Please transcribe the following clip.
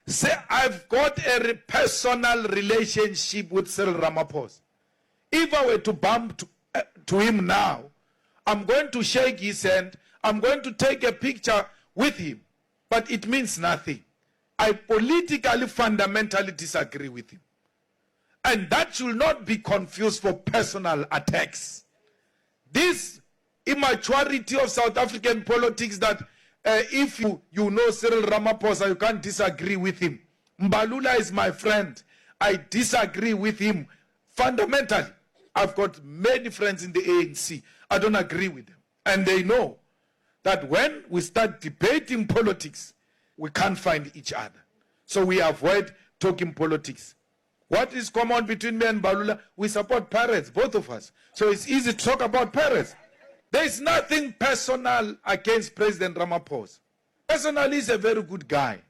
say I've got a personal relationship with Cyril Ramaphosa. If I were to bump to him now, I'm going to shake his hand, I'm going to take a picture with him, but it means nothing. I politically, fundamentally disagree with him. And that should not be confused for personal attacks. This immaturity of South African politics that if you know Cyril Ramaphosa, you can't disagree with him. Mbalula is my friend. I disagree with him fundamentally. I've got many friends in the ANC. I don't agree with them. And they know that when we start debating politics, we can't find each other. So we avoid talking politics. What is common between me and Mbalula? We support pirates, both of us. So it's easy to talk about pirates. There is nothing personal against President Ramaphosa. Personally, he's a very good guy.